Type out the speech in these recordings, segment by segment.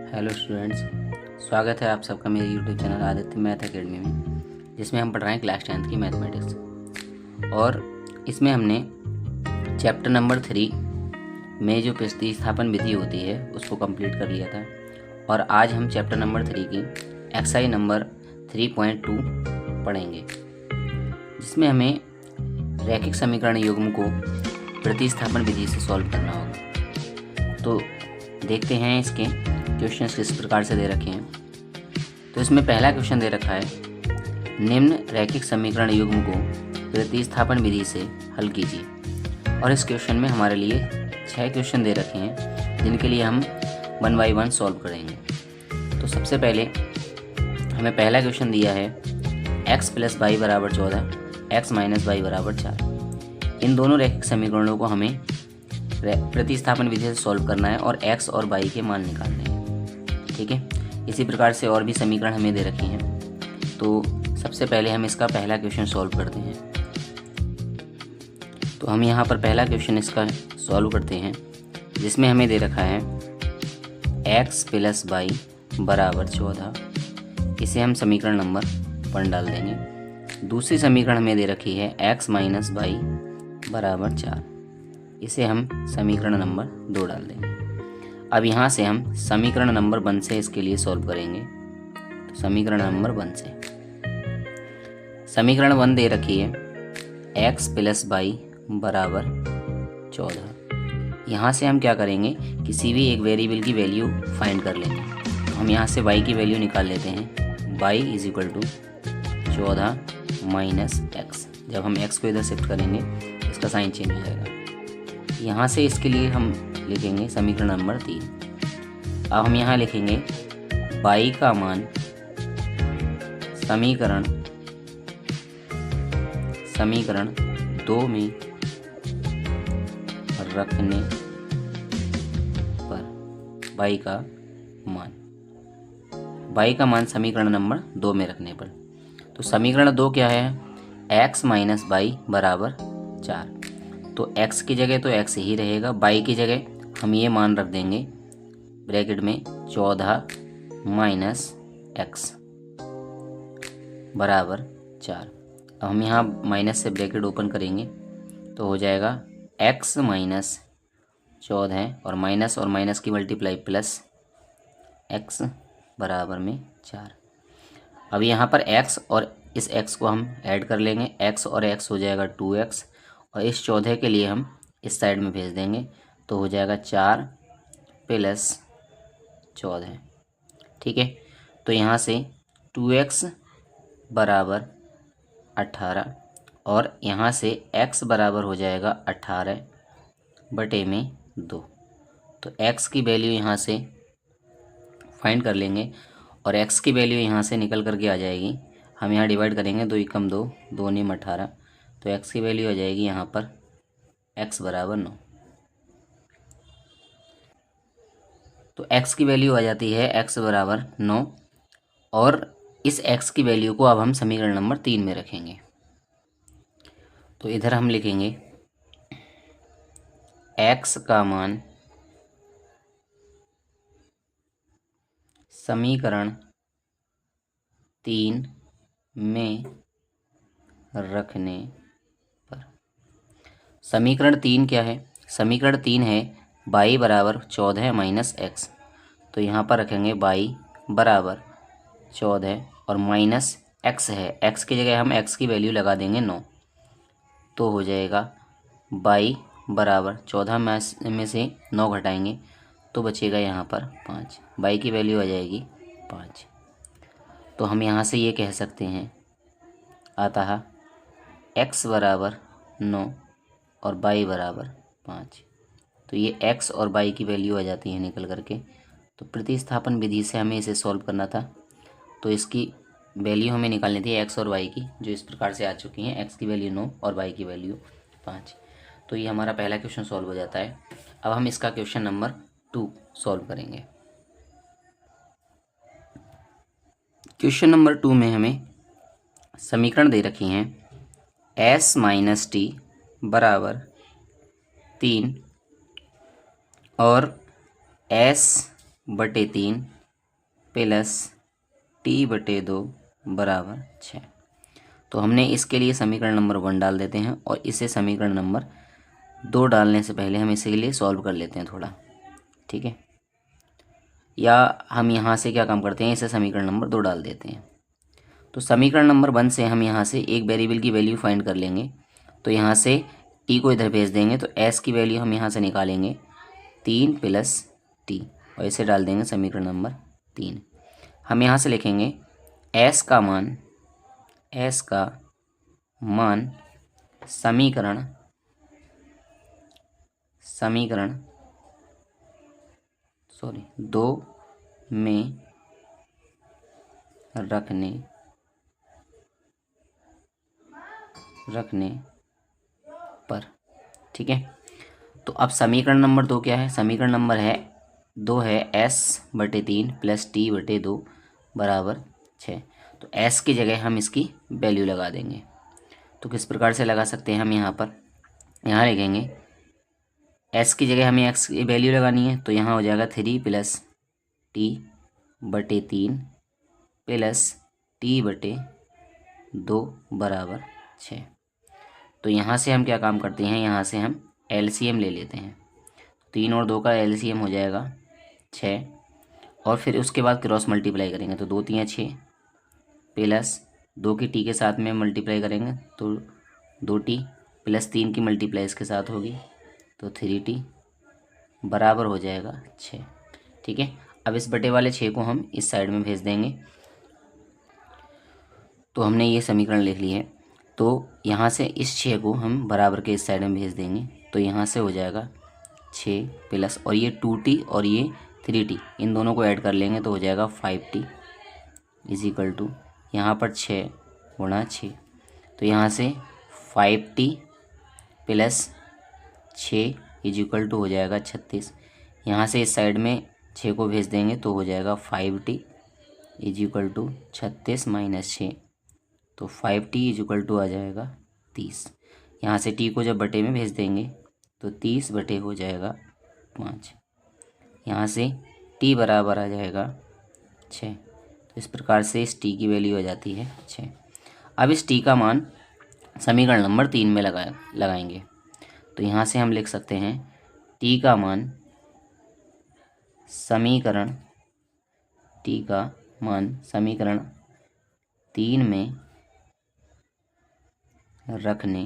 Hello students, स्वागत है आप सबका मेरे YouTube channel Aditya math academy में, जिसमें हम पढ़ रहे हैं क्लास 10th की मैथमेटिक्स। और इसमें हमने चैप्टर नंबर 3 में जो प्रतिस्थापन विधि होती है उसको कंप्लीट कर लिया था। और आज हम चैप्टर नंबर 3 की एक्सरसाइज नंबर 3.2 पढ़ेंगे, जिसमें हमें रैखिक समीकरण युग्म को प्रतिस्थापन विधि से सॉल्व करना होगा। तो देखते हैं इसके क्वेश्चंस किस प्रकार से दे रखे हैं। तो इसमें पहला क्वेश्चन दे रखा है, निम्न रैखिक समीकरण युग्म को प्रतिस्थापन विधि से हल कीजिए। और इस क्वेश्चन में हमारे लिए 6 क्वेश्चन दे रखे हैं, जिनके लिए हम 1 बाय 1 सॉल्व करेंगे। तो सबसे पहले हमें पहला क्वेश्चन दिया है x + y = 14, x - y = 4। इन दोनों रैखिक समीकरणों को हमें प्रतिस्थापन विधि से सॉल्व करना है और x और y के मान निकालने हैं। ठीक है, इसी प्रकार से और भी समीकरण हमें दे रखे हैं। तो सबसे पहले हम इसका पहला क्वेश्चन सॉल्व करते हैं। तो हम यहाँ पर पहला क्वेश्चन इसका सॉल्व करते हैं, जिसमें हमें दे रखा है x + y = 14। इसे हम समीकरण नंबर 1 डाल देंगे। दूसरी समीकरण हमें दे रखी है x - y = 4। इसे हम समीकरण नंबर 2 डाल देंगे। अब यहाँ से हम समीकरण नंबर 1 से इसके लिए सॉल्व करेंगे। तो समीकरण नंबर 1 से समीकरण 1 दे रखी है x + y = 14। यहाँ से हम क्या करेंगे, किसी भी एक वेरिएबल की वैल्यू फाइंड कर लेंगे। तो हम यहाँ से y की वैल्यू निकाल लेते हैं। y = 14 - x। जब हम x को इधर शिफ्ट करेंगे इसका साइन चेंज हो जाएगा। यहाँ से इसके लिए हम लिखेंगे समीकरण नंबर 3। अब हम यहाँ लिखेंगे y का मान समीकरण 2 में रखने पर y का मान समीकरण नंबर 2 में रखने पर। तो समीकरण 2 क्या है, x - y = 4। तो x की जगह तो x ही रहेगा, y की जगह हम ये मान रख देंगे ब्रैकेट में 14 - x = 4। अब हम यहाँ माइनस से ब्रैकेट ओपन करेंगे तो हो जाएगा x - 14 और माइनस की मल्टीप्लाई प्लस x = 4। अब यहाँ पर x और इस x को हम ऐड कर लेंगे, x और x हो जाएगा 2x, और इस 14 के लिए हम इस साइड में भेज देंगे तो हो जाएगा 4 + 14। ठीक है, तो यहाँ से 2x = 18 और यहाँ से x बराबर हो जाएगा 18/2। तो x की वैल्यू यहाँ से फाइंड कर लेंगे और x की वैल्यू यहाँ से निकल करके आ जाएगी। हम यहाँ डिवाइड करेंगे, 2 × 2 2 × 18। तो x की वैल्यू आ जाएगी यहाँ पर x = 9। तो x की वैल्यू आ जाती है x = 9, और इस x की वैल्यू को अब हम समीकरण नंबर 3 में रखेंगे। तो इधर हम लिखेंगे x का मान समीकरण 3 में रखने पर। समीकरण 3 क्या है, समीकरण 3 है y = 14 - x। तो यहाँ पर रखेंगे y = 14 और माइनस x है, x की जगह हम x की वैल्यू लगा देंगे 9। तो हो जाएगा y = 14 में से 9 घटाएंगे तो बचेगा यहाँ पर 5। y की वैल्यू आ जाएगी 5। तो हम यहाँ से ये कह सकते हैं अतः x = 9 और y = 5। तो ये x और y की वैल्यू आ जाती है निकल करके। तो प्रतिस्थापन विधि से हमें इसे सॉल्व करना था, तो इसकी वैल्यू हमें निकालनी थी x और y की, जो इस प्रकार से आ चुकी हैं। x की वैल्यू 9 और y की वैल्यू 5। तो ये हमारा पहला क्वेश्चन सॉल्व हो जाता है। अब हम इसका क्वेश्चन नंबर 2 सॉल्व करेंगे। क्वेश्चन नंबर 2 में हमें समीकरण दे रखी हैं s - t = 3 और s/3 प्लस टी बटे 2 बराबर 6। तो हमने इसके लिए समीकरण नंबर 1 डाल देते हैं और इसे समीकरण नंबर 2 डालने से पहले हम इसके लिए सॉल्व कर लेते हैं थोड़ा, ठीक है। या हम यहाँ से क्या काम करते हैं, इसे समीकरण नंबर 2 डाल देते हैं। तो समीकरण नंबर 1 से हम यहाँ से एक वेरिएबल की वैल्यू फाइंड कर लेंगे। तो यहाँ से टी को इधर भेज देंगे, तो एस की वैल्यू हम यहाँ से निकालेंगे 3 प्लस टी और इसे डाल देंगे समीकरण नंबर 3। हम यहाँ से लिखेंगे एस का मान समीकरण 2 में रखने पर, ठीक है। तो अब समीकरण नंबर 2 क्या है, समीकरण नंबर 2 है s/3 प्लस टी बटे 2 बराबर 6। तो s की जगह हम इसकी वैल्यू लगा देंगे। तो किस प्रकार से लगा सकते हैं हम, यहाँ लिखेंगे s की जगह हमें x की वैल्यू लगानी है। तो यहाँ हो जाएगा 3 प्लस टी बटे 3 प्लस टी बटे 2 बराबर 6। तो यहाँ से हम क्या काम करते हैं, यहाँ से हम एलसीएम ले लेते हैं। 3 और 2 का एलसीएम हो जाएगा 6 और फिर उसके बाद क्रॉस मल्टीप्लाई करेंगे तो 2 3 6 प्लस 2 की टी के साथ में मल्टीप्लाई करेंगे तो 2t प्लस 3 की मल्टीप्लाई इसके साथ होगी तो 3t बराबर हो जाएगा 6, ठीक है। अब इस बटे वाले 6 को हम इस साइड में भेज देंगे। तो हमने ये समीकरण लिख ली है। तो यहाँ से इस 6 को हम बराबर के इस साइड में भेज देंगे। तो यहाँ से हो जाएगा 6 प्लस और ये 2t और ये 3t, इन दोनों को ऐड कर लेंगे तो हो जाएगा 5t इज इक्वल टू यहाँ पर 6 गुणा 6। तो यहाँ से 5t plus 6 is equal to हो जाएगा 36। यहाँ से इस साइड में 6 को भेज देंगे तो हो जाएगा 5t is equal to 36 minus 6। तो 5t इज इक्वल टू आ जाएगा 30। यहाँ से t को जब बटे में भेज देंगे तो 30 बटे हो जाएगा 5। यहाँ से t बराबर आ जाएगा 6। तो इस प्रकार से इस t की वैल्यू आ जाती है 6। अब इस t का मान समीकरण नंबर 3 में लगाएंगे। तो यहाँ से हम लिख सकते हैं t का मान समीकरण 3 में रखने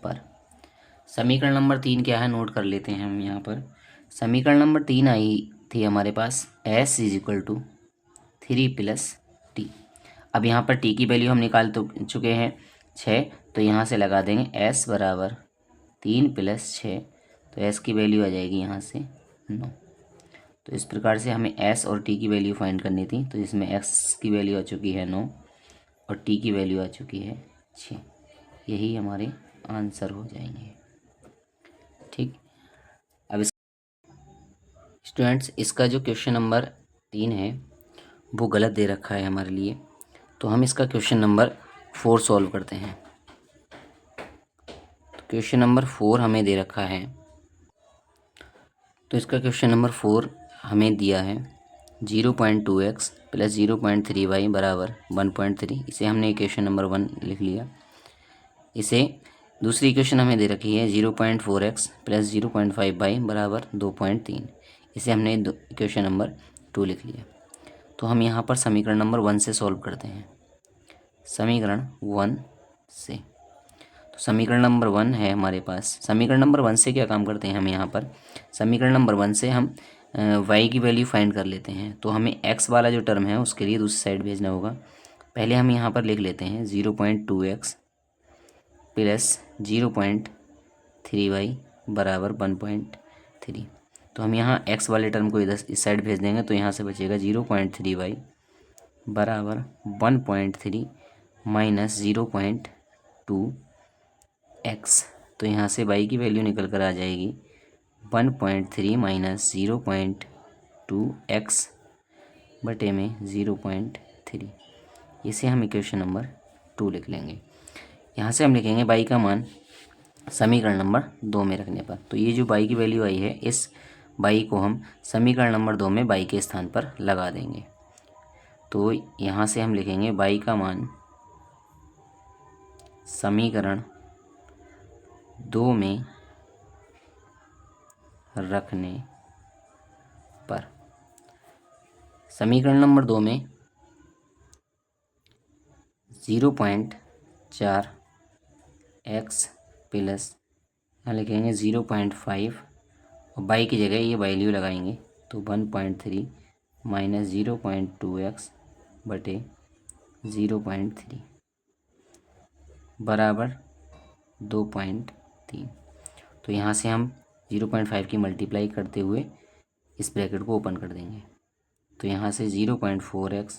पर। समीकरण नंबर 3 क्या है, नोट कर लेते हैं हम यहाँ पर। समीकरण नंबर 3 आई थी हमारे पास s is equal to 3 plus t. अब यहाँ पर t की वैल्यू हम निकाल तो चुके हैं 6, तो यहाँ से लगा देंगे s बराबर 3 प्लस 6। तो s की वैल्यू आ जाएगी यहाँ से 9। तो इस प्रकार से हमें s और t की वैल्यू फाइंड करनी थी। तो इसमें x की वैल्यू आ चुकी है 9 और t की वैल्यू आ चुकी है 6। यही हमारे आंसर हो जाएंगे, ठीक। अब स्टूडेंट्स, इसका जो क्वेश्चन नंबर 3 है वो गलत दे रखा है हमारे लिए। तो हम इसका क्वेश्चन नंबर 4 सॉल्व करते हैं। तो क्वेश्चन नंबर 4 हमें दे रखा है। तो इसका क्वेश्चन नंबर 4 हमें दिया है 0.2x प्लस 0.3y बराबर 1.3। इसे हमने इक्वेशन नंबर 1 लिख लिया। इसे दूसरी इक्वेशन हमें दे रखी है 0.4x प्लस 0.5y बराबर 2.3। इसे हमने इक्वेशन नंबर 2 लिख लिया। तो हम यहाँ पर समीकरण नंबर 1 से सॉल्व करते हैं। समीकरण 1 से, तो समीकरण नंबर 1 है हमारे पास। समीकरण नंबर 1 से क्या काम करते हैं हम, यहाँ पर समीकरण नंबर 1 से हम y की वैल्यू फाइंड कर लेते हैं। तो हमें x वाला जो टर्म है उसके लिए दूसरी साइड भेजना होगा। पहले हम यहाँ पर लिख लेते हैं 0.2x प्लस 0.3y बराबर 1.3। तो हम यहाँ x वाले टर्म को इधर इस साइड भेज देंगे। तो यहाँ से बचेगा 0.3y बराबर 1.3 माइनस 0.2x। तो यहाँ से y की वैल्यू निकल कर आ जाएगी 1.3 माइनस 0.2x बटे में 0.3। इसे हम इक्वेशन नंबर 2 लिख लेंगे। यहाँ से हम लिखेंगे y का मान समीकरण नंबर 2 में रखने पर। तो ये जो y की वैल्यू आई है, इस y को हम समीकरण नंबर 2 में y के स्थान पर लगा देंगे। तो यहाँ से हम लिखेंगे y का मान समीकरण 2 में रखने पर, समीकरण नंबर 2 में 0.4 x प्लस यहाँ लिखेंगे 0.5 और बाई की जगह ये वैल्यू लगाएंगे तो 1.3 माइनस 0.2x बटे 0.3 बराबर 2.3। तो यहाँ से हम 0.5 की मल्टीप्लाई करते हुए इस ब्रैकेट को ओपन कर देंगे। तो यहाँ से 0.4x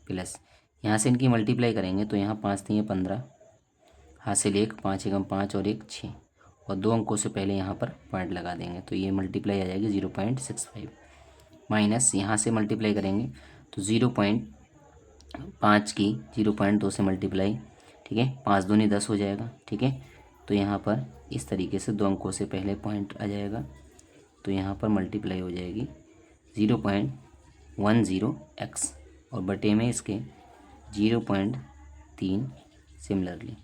प्लस यहाँ से इनकी मल्टीप्लाई करेंगे तो यहाँ 5 3 15, हासिल 1, 5 एकम 5 और 1 6 और 2 अंकों से पहले यहाँ पर पॉइंट लगा देंगे तो ये मल्टीप्लाई आ जाएगी 0.65 माइनस यहाँ से मल्टीप्लाई करेंगे तो 0.5 की 0.2 से मल्टीप्लाई, ठीक है, 5 दूनी 10 हो जाएगा, ठीक है। तो यहाँ पर इस तरीके से 2 अंकों से पहले पॉइंट आ जाएगा तो यहाँ पर मल्टीप्लाई हो जाएगी 0.10x और बटे में इसके 0.3 सिमिलरली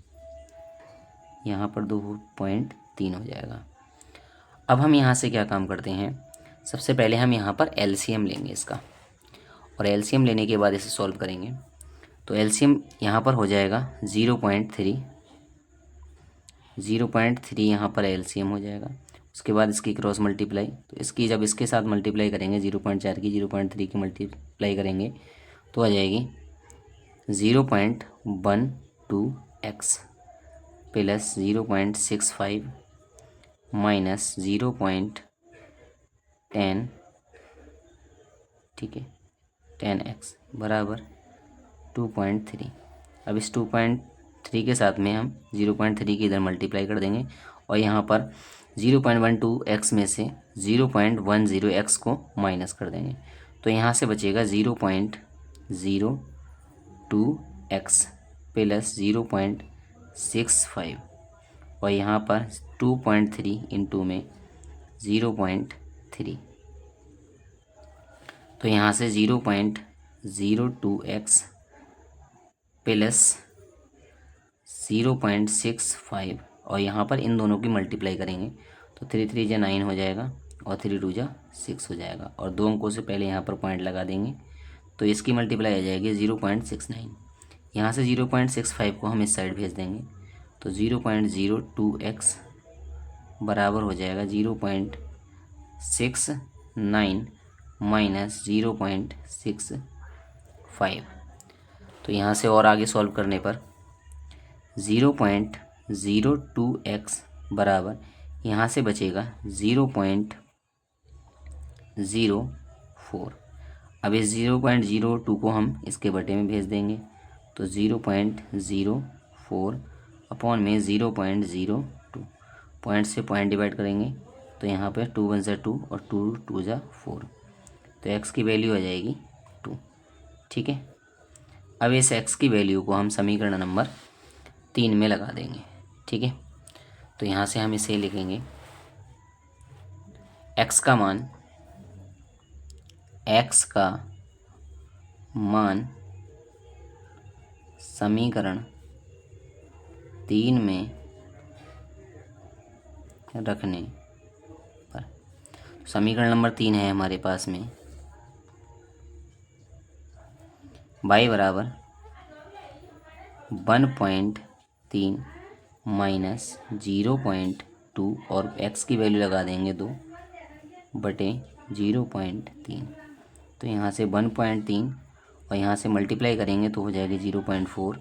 यहाँ पर 2.3 हो जाएगा। अब हम यहाँ से क्या काम करते हैं, सबसे पहले हम यहाँ पर एलसीएम लेंगे इसका और एलसीएम लेने के बाद इसे सॉल्व करेंगे। तो एलसीएम यहाँ पर हो जाएगा 0.3 यहाँ पर एलसीएम हो जाएगा। उसके बाद इसकी क्रॉस मल्टीप्लाई, तो इसकी जब इसके साथ मल्टीप्लाई करेंगे 0.4 की 0.3 की मल्टीप्लाई करेंगे तो आ जाएगी 0.12x प्लस 0.65 माइनस 0.10, ठीक है, 10x बराबर 2.3। अब इस 2.3 के साथ में हम 0.3 की इधर मल्टीप्लाई कर देंगे और यहाँ पर 0.12x में से 0.10x को माइनस कर देंगे तो यहाँ से बचेगा 0.02x प्लस 0.65 और यहाँ पर 2.3 इंटू में 0.3 तो यहाँ से 0.02x प्लस 0.65 और यहाँ पर इन दोनों की मल्टीप्लाई करेंगे तो 3 3 जा 9 हो जाएगा और 3 2 जा 6 हो जाएगा और 2 अंकों से पहले यहाँ पर पॉइंट लगा देंगे तो इसकी मल्टीप्लाई आ जाएगी 0.69। यहाँ से 0.65 को हम इस साइड भेज देंगे तो 0.02x बराबर हो जाएगा 0.69 माइनस 0.65। तो यहाँ से और आगे सॉल्व करने पर 0.02x बराबर यहाँ से बचेगा 0.04। अब इस 0.02 को हम इसके बटे में भेज देंगे तो 0.04 अपॉन में 0.02, पॉइंट से पॉइंट डिवाइड करेंगे तो यहाँ पे 2 1 × 2 और 2 2 × 4 तो x की वैल्यू आ जाएगी 2, ठीक है। अब इस x की वैल्यू को हम समीकरण नंबर 3 में लगा देंगे, ठीक है। तो यहाँ से हम इसे लिखेंगे x का मान समीकरण 3 में रखने पर, समीकरण नंबर 3 है हमारे पास में y बराबर 1.3 माइनस 0.2 और x की वैल्यू लगा देंगे 2 बटे 0.3 तो यहाँ से 1.3 और यहाँ से मल्टीप्लाई करेंगे तो हो जाएगी 0.4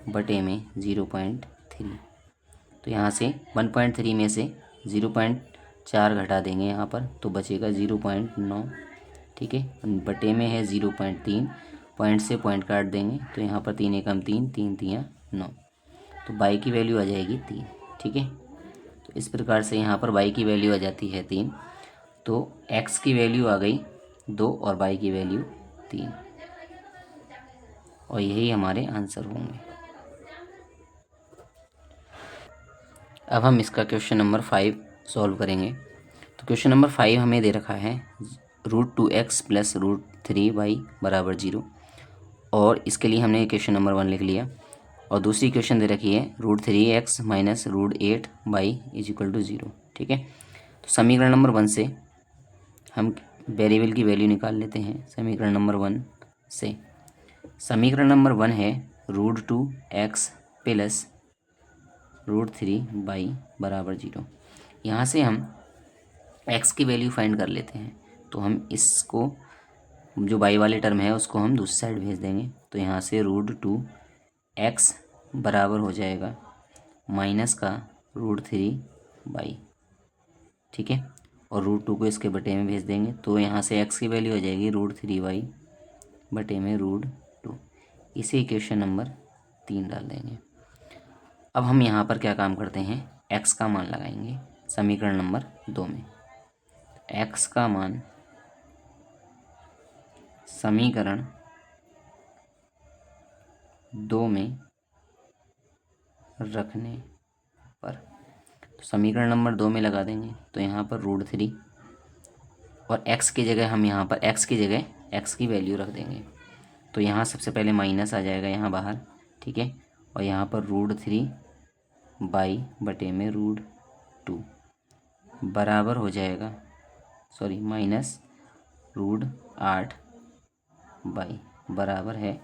बटे में 0.3। तो यहाँ से 1.3 में से 0.4 घटा देंगे यहाँ पर तो बचेगा 0.9, ठीक है, बटे में है 0.3, पॉइंट से पॉइंट काट देंगे तो यहाँ पर 3 एकम 3 3 3 9 तो y की वैल्यू आ जाएगी 3, ठीक है। तो इस प्रकार से यहाँ पर y की वैल्यू आ जाती है 3, तो x की वैल्यू आ गई 2 और y की वैल्यू 3 और यही हमारे आंसर होंगे। अब हम इसका क्वेश्चन नंबर 5 सॉल्व करेंगे। तो क्वेश्चन नंबर 5 हमें दे रखा है √2x प्लस √3y बराबर 0 और इसके लिए हमने इक्वेशन नंबर 1 लिख लिया। और दूसरी इक्वेशन दे रखी है √3x minus √8y is equal to 0। ठीक है, तो समीकरण नंबर 1 से हम वेरिएबल की वैल्यू निकाल लेते हैं। समीकरण नंबर 1 से समीकरण नंबर 1 है √2x प्लस √3y बराबर 0। यहाँ से हम x की वैल्यू फाइंड कर लेते हैं। तो हम इसको जो y वाले टर्म है उसको हम दूसरी साइड भेज देंगे। तो यहाँ से √2x बराबर हो जाएगा माइनस का √3y। ठीक है, और √2 को इसके बटे में भेज देंगे। तो यहाँ से x की वैल्यू हो जाएगी √3y बटे में √2। इसे इक्वेशन नंबर 3 डाल देंगे। अब हम यहाँ पर क्या काम करते हैं, x का मान लगाएंगे समीकरण नंबर 2 में। x का मान समीकरण 2 में रखने पर, तो समीकरण नंबर 2 में लगा देंगे। तो यहाँ पर √3 और x की जगह हम यहाँ पर x की जगह x की वैल्यू रख देंगे। तो यहाँ सबसे पहले माइनस आ जाएगा यहाँ बाहर। ठीक है, और यहाँ पर √3y बटे में √2 बराबर हो जाएगा माइनस √8y बराबर है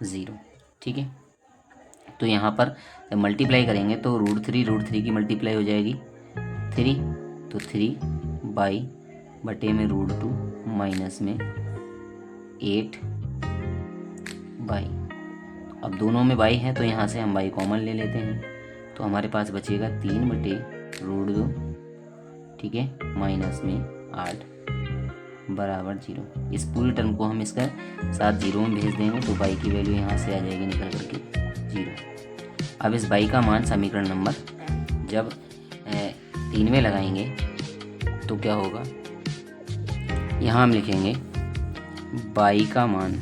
0। ठीक है, तो यहाँ पर जब मल्टीप्लाई करेंगे तो √3 की मल्टीप्लाई हो जाएगी 3, तो 3y बटे में √2 माइनस में 8y। अब दोनों में y है तो यहाँ से हम y कॉमन ले लेते हैं। तो हमारे पास बचेगा 3 बटे √2, ठीक है, माइनस में 8 बराबर 0। इस पूरी टर्म को हम इसका साथ 0 में भेज देंगे। तो y की वैल्यू यहाँ से आ जाएगी निकल करके 0। अब इस y का मान समीकरण नंबर जब 3 में लगाएंगे तो क्या होगा, यहाँ हम लिखेंगे y का मान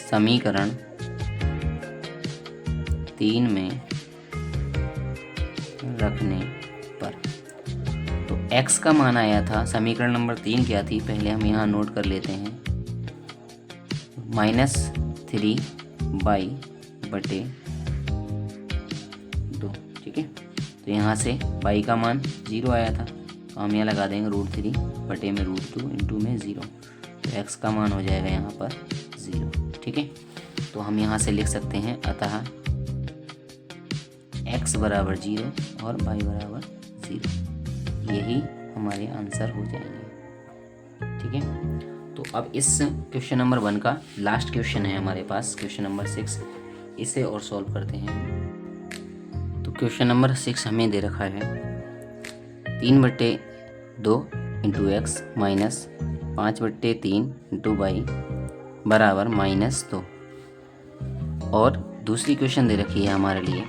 समीकरण 3 में रखने पर। तो x का मान आया था समीकरण नंबर 3 क्या थी, पहले हम यहाँ नोट कर लेते हैं, -3y बटे 2। ठीक है, तो यहाँ से y का मान 0 आया था, तो हम यहाँ लगा देंगे √3 बटे में √2 इंटू में 0। तो x का मान हो जाएगा यहाँ पर 0। ठीक है, तो हम यहाँ से लिख सकते हैं अतः x बराबर 0 और y बराबर 0। यही हमारे आंसर हो जाएंगे। ठीक है, तो अब इस क्वेश्चन नंबर 1 का लास्ट क्वेश्चन है हमारे पास, क्वेश्चन नंबर 6। इसे और सॉल्व करते हैं। तो क्वेश्चन नंबर 6 हमें दे रखा है 3/2 into x minus 5/3 into y बराबर -2। और दूसरी क्वेश्चन दे रखी है हमारे लिए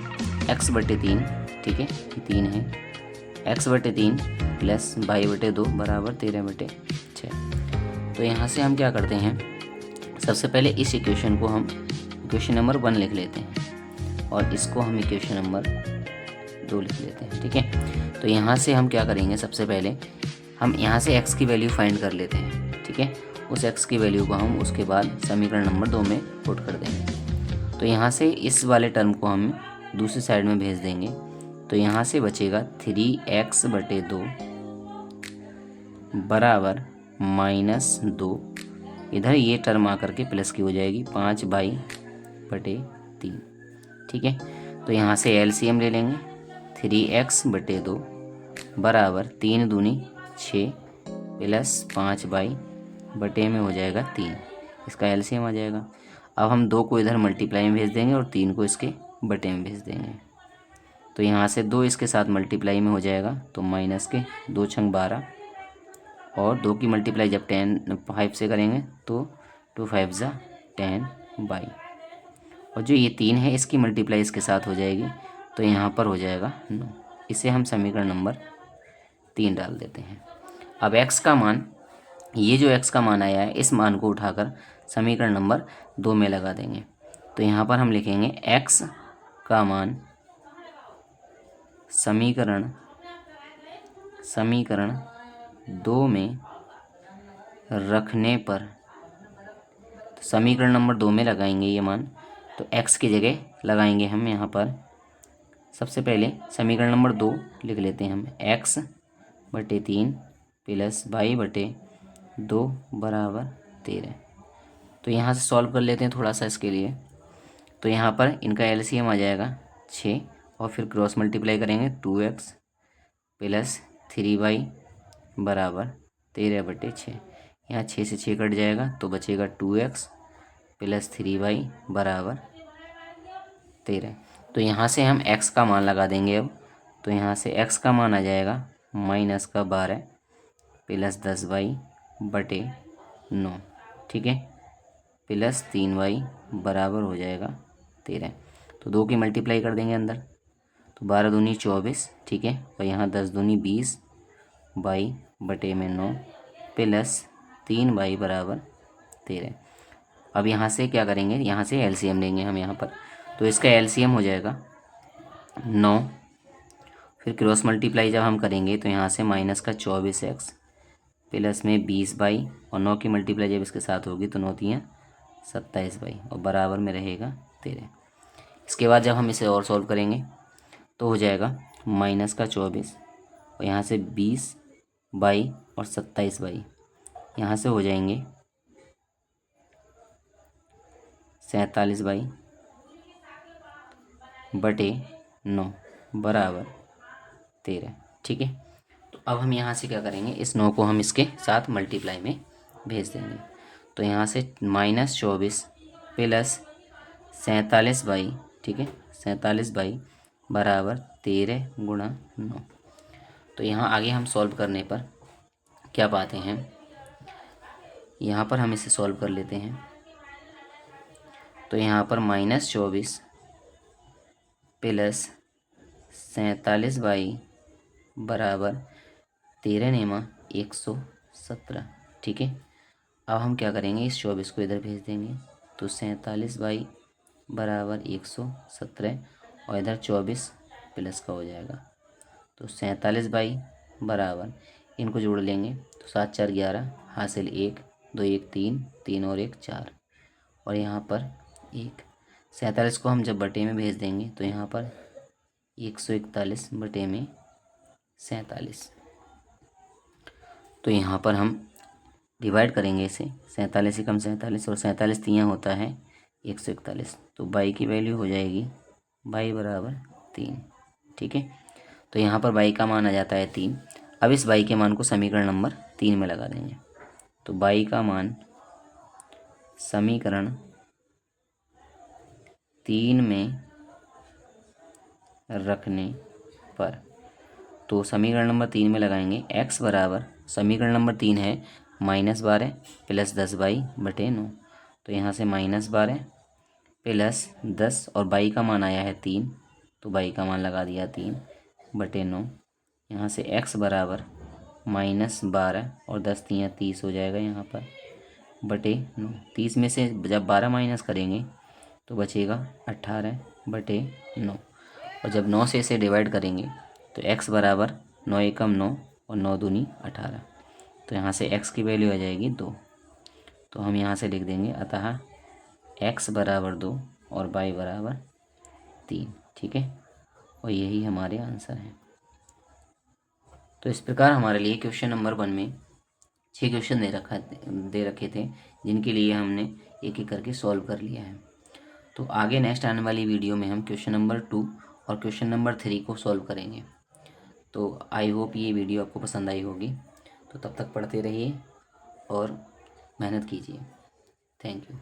x/3, ठीक है, 3 है, x/3 प्लस y/2 बराबर 13/6। तो यहाँ से हम क्या करते हैं, सबसे पहले इस इक्वेशन को हम इक्वेशन नंबर 1 लिख लेते हैं और इसको हम इक्वेशन नंबर 2 लिख लेते हैं। ठीक है, तो यहाँ से हम क्या करेंगे, सबसे पहले हम यहाँ से x की वैल्यू फाइंड कर लेते हैं। ठीक है, उस x की वैल्यू को हम उसके बाद समीकरण नंबर 2 में पुट कर देंगे। तो यहाँ से इस वाले टर्म को हम दूसरी साइड में भेज देंगे। तो यहाँ से बचेगा 3x/2 बराबर -2। इधर ये टर्म आकर के प्लस की हो जाएगी 5y/3। ठीक है, तो यहाँ से एलसीएम ले लेंगे। 3x/2 बराबर 3 दूनी 6 प्लस 5y बटे में हो जाएगा 3, इसका एलसीएम आ जाएगा। अब हम 2 को इधर मल्टीप्लाई में भेज देंगे और 3 को इसके बटे में भेज देंगे। तो यहाँ से 2 इसके साथ मल्टीप्लाई में हो जाएगा, तो माइनस के 2 छंग 12 और 2 की मल्टीप्लाई जब 5 से करेंगे तो 2 5 ज़ा 10y। और जो ये 3 है इसकी मल्टीप्लाई इसके साथ हो जाएगी, तो यहाँ पर हो जाएगा 9। इसे हम समीकरण नंबर 3 डाल देते हैं। अब x का मान, ये जो x का मान आया है इस मान को उठाकर समीकरण नंबर 2 में लगा देंगे। तो यहाँ पर हम लिखेंगे x का मान समीकरण 2 में रखने पर तो समीकरण नंबर 2 में लगाएंगे ये मान, तो x की जगह लगाएंगे हम यहाँ पर। सबसे पहले समीकरण नंबर 2 लिख लेते हैं हम, x बटे 3 प्लस y बटे 2 बराबर 13। तो यहाँ से सॉल्व कर लेते हैं थोड़ा सा इसके लिए। तो यहाँ पर इनका एलसीएम आ जाएगा 6 और फिर क्रॉस मल्टीप्लाई करेंगे 2x प्लस 3y बराबर 13 बटे 6। यहाँ 6 से 6 कट जाएगा तो बचेगा 2x प्लस 3y बराबर 13। तो यहाँ से हम x का मान लगा देंगे अब। तो यहाँ से x का मान आ जाएगा माइनस का 12 प्लस 10y बटे 9, ठीक है, प्लस 3y बराबर हो जाएगा 13। तो 2 की मल्टीप्लाई कर देंगे अंदर, तो 12 दूनी 24, ठीक है, और यहाँ 10 दूनी 20 y बटे में 9 प्लस 3y बराबर 13। अब यहाँ से क्या करेंगे, यहाँ से एलसीएम लेंगे हम यहाँ पर। तो इसका एलसीएम हो जाएगा 9, फिर क्रॉस मल्टीप्लाई जब हम करेंगे तो यहाँ से माइनस का 24x प्लस में 20y और 9 की मल्टीप्लाई जब इसके साथ होगी तो 9 तियाँ 27y और बराबर में रहेगा 13। इसके बाद जब हम इसे और सॉल्व करेंगे तो हो जाएगा माइनस का 24 और यहाँ से 20y और 27y, यहाँ से हो जाएंगे 47y बटे 9 बराबर 13, ठीक है। तो अब हम यहाँ से क्या करेंगे, इस 9 को हम इसके साथ मल्टीप्लाई में भेज देंगे। तो यहाँ से -24 प्लस 47y, ठीक है, 47y बराबर 13 गुणा 9। तो यहाँ आगे हम सॉल्व करने पर क्या पाते हैं, यहाँ पर हम इसे सॉल्व कर लेते हैं। तो यहाँ पर -24 प्लस 47y बराबर 13 नेमा 117, ठीक है। अब हम क्या करेंगे, इस 24 को इधर भेज देंगे। तो 47y बराबर 117 और इधर 24 प्लस का हो जाएगा। तो 47y बराबर, इनको जोड़ लेंगे तो 7 4 11 हासिल 1 2 1 3 3 और 1 4 और यहाँ पर 1। 47 को हम जब बटे में भेज देंगे तो यहाँ पर 141 बटे में 47। तो यहाँ पर हम डिवाइड करेंगे इसे, 47 कम 47 और 47 तियाँ होता है 141। तो y की वैल्यू हो जाएगी y बराबर 3, ठीक है। तो यहाँ पर y का मान आ जाता है 3। अब इस y के मान को समीकरण नंबर 3 में लगा देंगे। तो y का मान समीकरण 3 में रखने पर, तो समीकरण नंबर 3 में लगाएंगे x बराबर, समीकरण नंबर 3 है -12 प्लस 10y बटे 9। तो यहाँ से -12 प्लस 10 और y का मान आया है 3, तो y का मान लगा दिया 3 बटे 9। यहाँ से x बराबर -12 और 10 तियाँ 30 हो जाएगा यहाँ पर बटे 9। 30 में से जब 12 माइनस करेंगे तो बचेगा 18 बटे 9 और जब 9 से इसे डिवाइड करेंगे तो x बराबर 9 एकम 9 और 9 दूनी 18। तो यहाँ से x की वैल्यू आ जाएगी 2। तो हम यहाँ से लिख देंगे अतः x बराबर 2 और y बराबर 3, ठीक है, और यही हमारे आंसर हैं। तो इस प्रकार हमारे लिए क्वेश्चन नंबर 1 में 6 क्वेश्चन दे रखे थे, जिनके लिए हमने एक एक करके सॉल्व कर लिया है। तो आगे नेक्स्ट आने वाली वीडियो में हम क्वेश्चन नंबर 2 और क्वेश्चन नंबर 3 को सॉल्व करेंगे। तो आई होप ये वीडियो आपको पसंद आई होगी। तो तब तक पढ़ते रहिए और मेहनत कीजिए। Thank you.